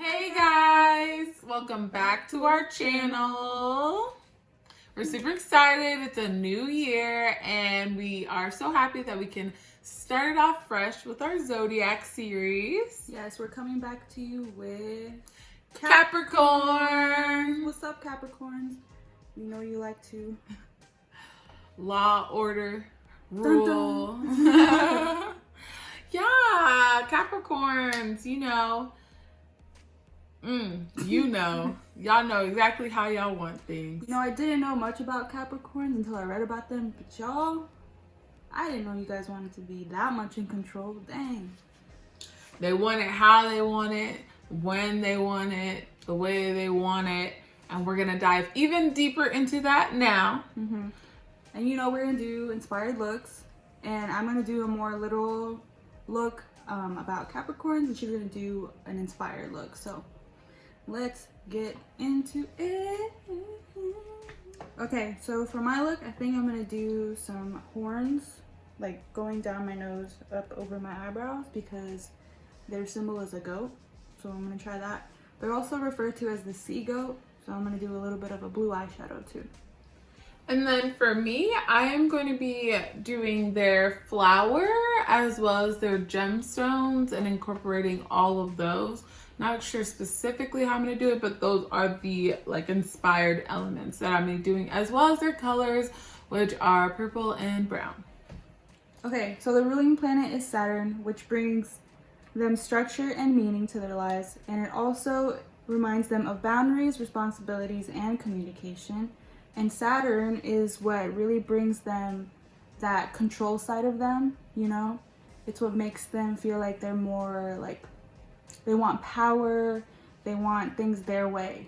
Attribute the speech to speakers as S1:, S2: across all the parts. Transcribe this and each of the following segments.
S1: Hey guys, welcome back to our channel. We're super excited. It's a new year and we are so happy that we can start it off fresh with our Zodiac series.
S2: Yes, we're coming back to you with
S1: Capricorn.
S2: What's up, Capricorns? We know you like to
S1: Law, order,
S2: Dun,
S1: rule.
S2: dun.
S1: Yeah, Capricorns, y'all know exactly how y'all want things.
S2: I didn't know much about Capricorns until I read about them, but y'all, I didn't know you guys wanted to be that much in control. Dang.
S1: They want it how they want it, when they want it, the way they want it, and we're gonna dive even deeper into that now.
S2: And we're gonna do inspired looks, and I'm gonna do a more literal look about Capricorns, and she's gonna do an inspired look. So let's get into it. Okay, so for my look, I think I'm gonna do some horns, like going down my nose up over my eyebrows, because their symbol is a goat. So I'm gonna try that. They're also referred to as the sea goat, so I'm gonna do a little bit of a blue eyeshadow too.
S1: And then for me, I am going to be doing their flower as well as their gemstones and incorporating all of those. Not sure specifically how I'm going to do it, but those are the inspired elements that I'm going to be doing, as well as their colors, which are purple and brown.
S2: Okay, so the ruling planet is Saturn, which brings them structure and meaning to their lives, and it also reminds them of boundaries, responsibilities, and communication. And Saturn is what really brings them that control side of them, It's what makes them feel like they're more they want power, they want things their way.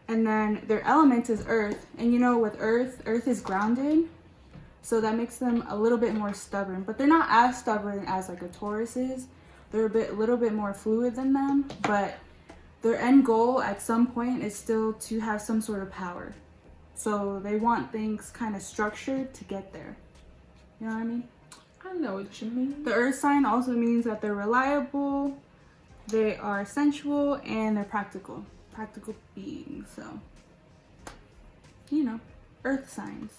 S2: And then their element is earth. And with earth is grounded. So that makes them a little bit more stubborn. But they're not as stubborn as a Taurus is. They're a little bit more fluid than them. But their end goal at some point is still to have some sort of power. So they want things kind of structured to get there. You know what I mean?
S1: I know what you mean.
S2: The earth sign also means that they're reliable, they are sensual, and they're practical beings. So, earth signs.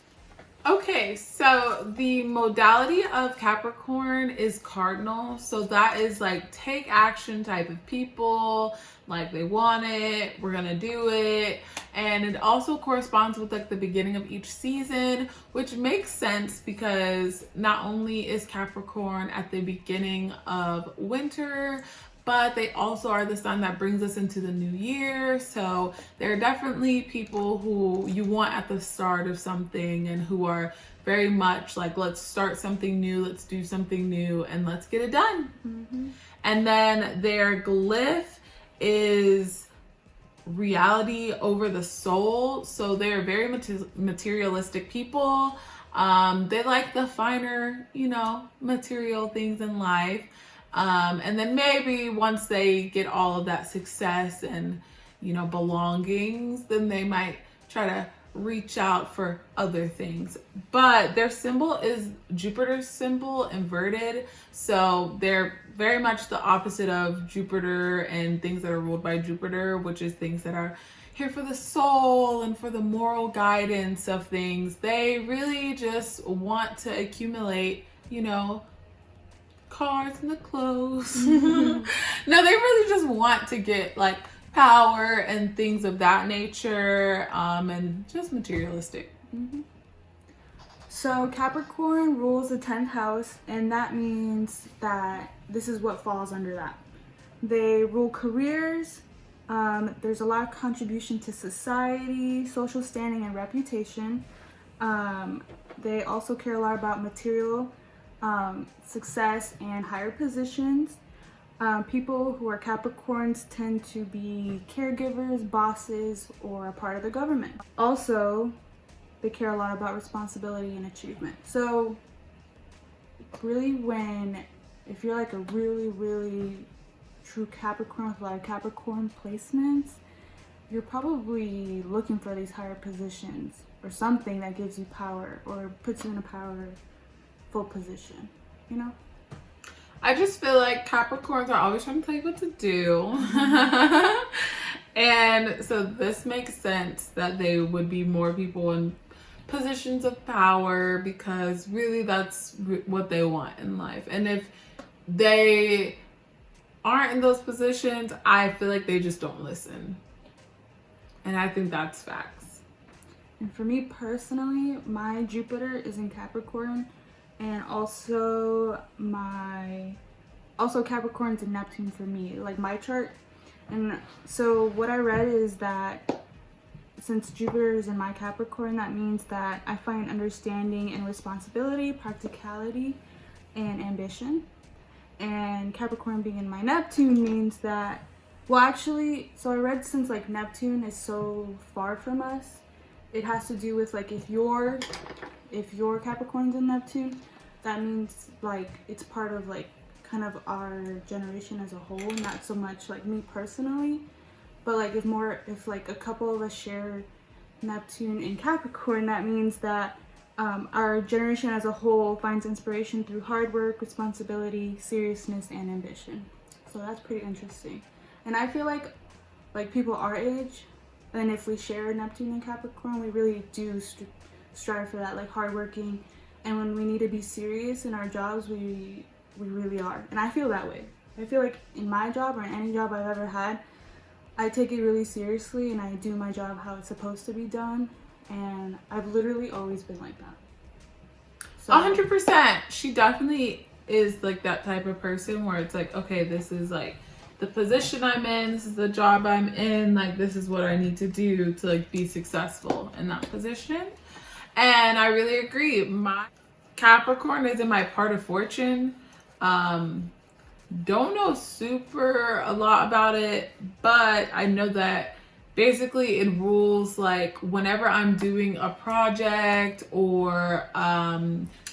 S1: Okay, so the modality of Capricorn is cardinal. So that is take action type of people. They want it, we're gonna do it. And it also corresponds with the beginning of each season, which makes sense because not only is Capricorn at the beginning of winter, but they also are the sign that brings us into the new year. So they're definitely people who you want at the start of something and who are very much let's start something new, let's do something new, and let's get it done. And then their glyph is reality over the soul. So they're very materialistic people. They like the finer, material things in life. And then maybe once they get all of that success and, belongings, then they might try to reach out for other things. But their symbol is Jupiter's symbol inverted. So they're very much the opposite of Jupiter and things that are ruled by Jupiter, which is things that are here for the soul and for the moral guidance of things. They really just want to accumulate, cars and the clothes. No, they really just want to get power and things of that nature, and just materialistic.
S2: So Capricorn rules the 10th house, and that means that this is what falls under that. They rule careers. There's a lot of contribution to society, social standing, and reputation. They also care a lot about material success and higher positions. People who are Capricorns tend to be caregivers, bosses, or a part of the government. Also, they care a lot about responsibility and achievement. So really, if you're a really, really true Capricorn with a lot of Capricorn placements, you're probably looking for these higher positions or something that gives you power or puts you in a powerful position,
S1: I just feel like Capricorns are always trying to tell you what to do. And so this makes sense that they would be more people in positions of power because really that's what they want in life. And if they aren't in those positions, I feel like they just don't listen. And I think that's facts.
S2: And for me personally, my Jupiter is in Capricorn, and also Capricorn's in Neptune for me, like my chart. And so what I read is that since Jupiter is in my Capricorn, that means that I find understanding and responsibility, practicality, and ambition. And Capricorn being in my Neptune means that, well, actually, so I read since like Neptune is so far from us, it has to do with like if your Capricorn's in Neptune, that means like it's part of like kind of our generation as a whole, not so much like me personally, but like if like a couple of us share Neptune in Capricorn, that means that our generation as a whole finds inspiration through hard work, responsibility, seriousness, and ambition. So that's pretty interesting. And I feel like people our age, and if we share Neptune and Capricorn, we really do strive for that, like hardworking. And when we need to be serious in our jobs, we really are. And I feel that way. I feel like in my job or in any job I've ever had, I take it really seriously and I do my job how it's supposed to be done. And I've literally always been like that. So
S1: 100%. She definitely is like that type of person where it's like, okay, this is like the position I'm in, this is the job I'm in, like this is what I need to do to like be successful in that position. And I really agree. My Capricorn is in my part of fortune. Don't know super a lot about it, but I know that basically it rules like whenever I'm doing a project or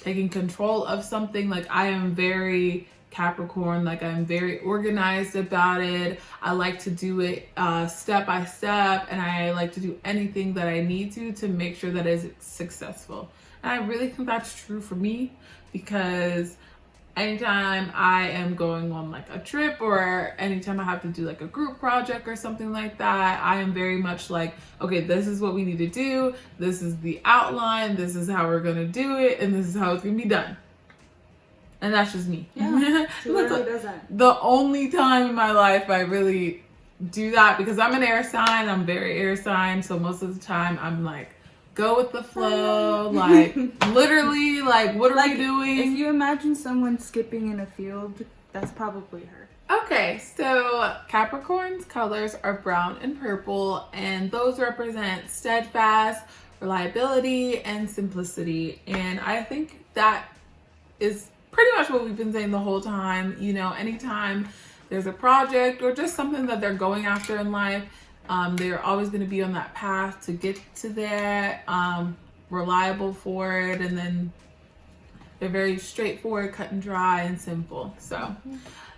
S1: taking control of something, like I am very Capricorn, like I'm very organized about it. I like to do it step by step, and I like to do anything that I need to make sure that it's successful. And I really think that's true for me because anytime I am going on like a trip or anytime I have to do like a group project or something like that, I am very much like, okay, this is what we need to do. This is the outline. This is how we're going to do it. And this is how it's going to be done. And that's just me.
S2: Yeah, she literally does that.
S1: The only time in my life I really do that because I'm an air sign. I'm very air sign. So most of the time I'm like, go with the flow, like literally, like what are we doing?
S2: If you imagine someone skipping in a field, that's probably her.
S1: Okay, so Capricorn's colors are brown and purple, and those represent steadfast, reliability, and simplicity. And I think that is pretty much what we've been saying the whole time. You know, anytime there's a project or just something that they're going after in life, they're always going to be on that path to get to that, reliable for it, and then they're very straightforward, cut and dry, and simple. So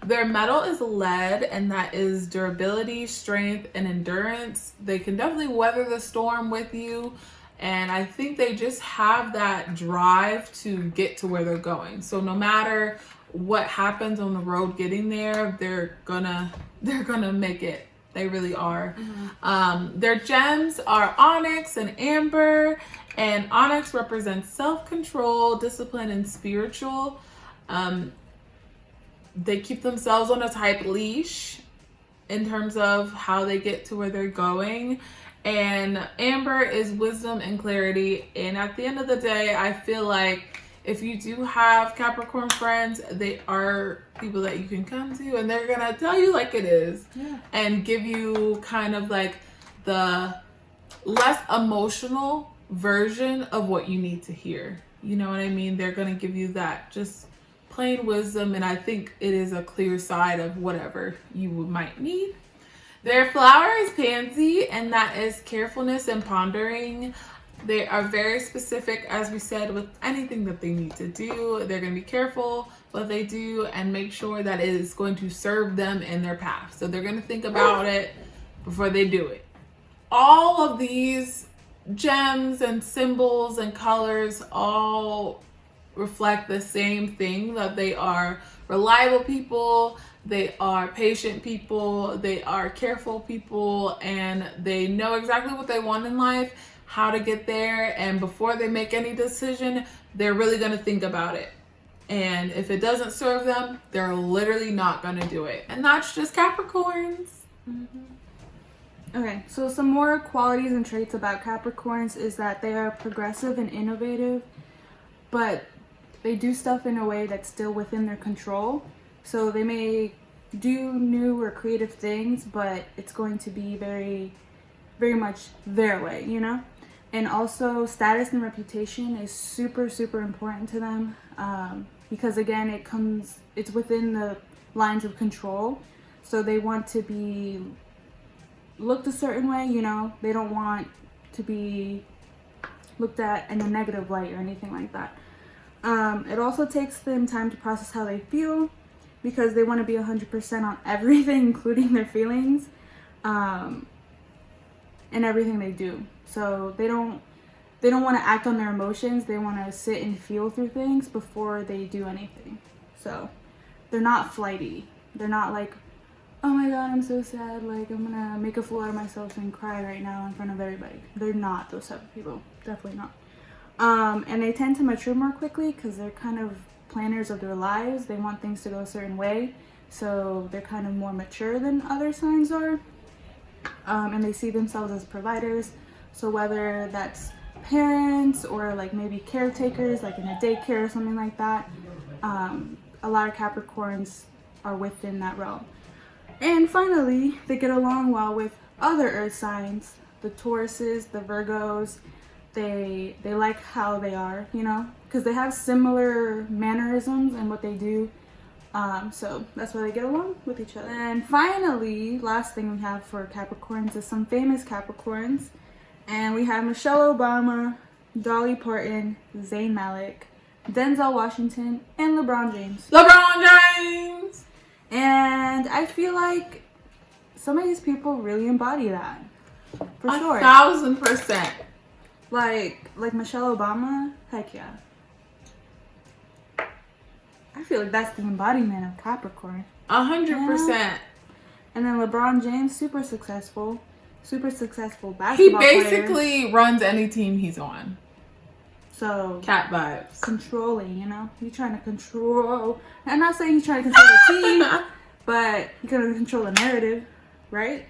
S1: their metal is lead, and that is durability, strength, and endurance. They can definitely weather the storm with you, and I think they just have that drive to get to where they're going. So no matter what happens on the road getting there, they're gonna make it. They really are. Mm-hmm. Their gems are onyx and amber, and onyx represents self-control, discipline, and spiritual. They keep themselves on a tight leash in terms of how they get to where they're going. And amber is wisdom and clarity. And at the end of the day, I feel like if you do have Capricorn friends, they are people that you can come to and they're gonna tell you like it is.
S2: Yeah.
S1: And give you kind of like the less emotional version of what you need to hear. You know what I mean? They're gonna give you that just plain wisdom, and I think it is a clear side of whatever you might need. Their flower is pansy, and that is carefulness and pondering. They are very specific, as we said, with anything that they need to do. They're going to be careful what they do and make sure that it is going to serve them in their path. So they're going to think about it before they do it. All of these gems and symbols and colors all reflect the same thing, that they are reliable people, they are patient people, they are careful people, and they know exactly what they want in life, how to get there, and before they make any decision, they're really going to think about it. And if it doesn't serve them, they're literally not going to do it. And that's just Capricorns.
S2: Okay, so some more qualities and traits about Capricorns is that they are progressive and innovative, but they do stuff in a way that's still within their control. So they may do new or creative things, but it's going to be very, very much their way, you know? And also status and reputation is super, super important to them, because again, it's within the lines of control. So they want to be looked a certain way, you know? They don't want to be looked at in a negative light or anything like that. It also takes them time to process how they feel, because they want to be 100% on everything, including their feelings, and everything they do. So they don't want to act on their emotions. They want to sit and feel through things before they do anything. So they're not flighty. They're not like, oh my god, I'm so sad, like I'm gonna make a fool out of myself and cry right now in front of everybody. They're not those type of people. Definitely not. And they tend to mature more quickly because they're kind of planners of their lives. They want things to go a certain way, so they're kind of more mature than other signs are. And they see themselves as providers. So whether that's parents or like maybe caretakers, like in a daycare or something like that, a lot of Capricorns are within that realm. And finally, they get along well with other earth signs, the Tauruses, the Virgos. They like how they are, you know, because they have similar mannerisms and what they do. So that's why they get along with each other. And finally, last thing we have for Capricorns is some famous Capricorns. And we have Michelle Obama, Dolly Parton, Zayn Malik, Denzel Washington, and LeBron James.
S1: LeBron James!
S2: And I feel like some of these people really embody that. For sure.
S1: 1,000%.
S2: Like Michelle Obama, heck yeah. I feel like that's the embodiment of Capricorn.
S1: 100%.
S2: Yeah. And then LeBron James, super successful basketball
S1: He
S2: player.
S1: basically runs any team he's on.
S2: So
S1: Cat vibes.
S2: controlling, you know? He's trying to control. I'm not saying he's trying to control the team, but he's gonna control the narrative, right?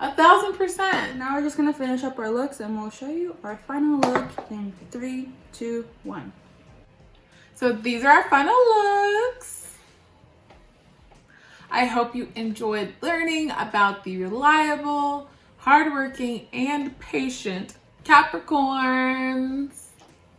S1: 1,000%.
S2: Now we're just gonna finish up our looks and we'll show you our final look in 3, 2, 1.
S1: So these are our final looks. I hope you enjoyed learning about the reliable, hardworking, and patient Capricorns.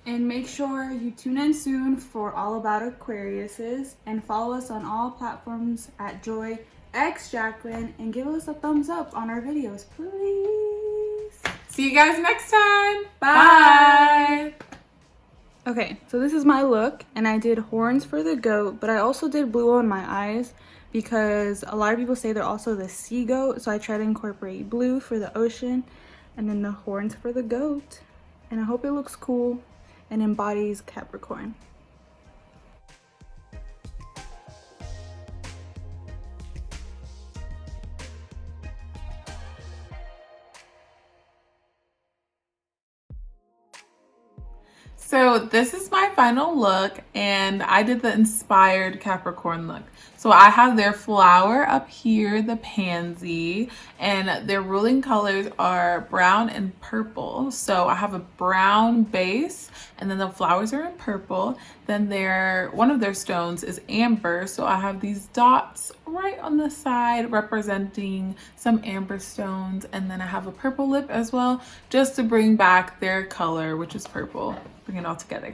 S2: And make sure you tune in soon for All About Aquariuses and follow us on all platforms at Joy X Jacqueline and give us a thumbs up on our videos, please.
S1: See you guys next time. Bye.
S2: Okay, so this is my look, and I did horns for the goat, but I also did blue on my eyes because a lot of people say they're also the sea goat, so I try to incorporate blue for the ocean and then the horns for the goat. And I hope it looks cool and embodies Capricorn.
S1: So this is my final look, and I did the inspired Capricorn look. So I have their flower up here, the pansy, and their ruling colors are brown and purple. So I have a brown base, and then the flowers are in purple. Then one of their stones is amber, so I have these dots right on the side representing some amber stones, and then I have a purple lip as well, just to bring back their color, which is purple. Bring it all together.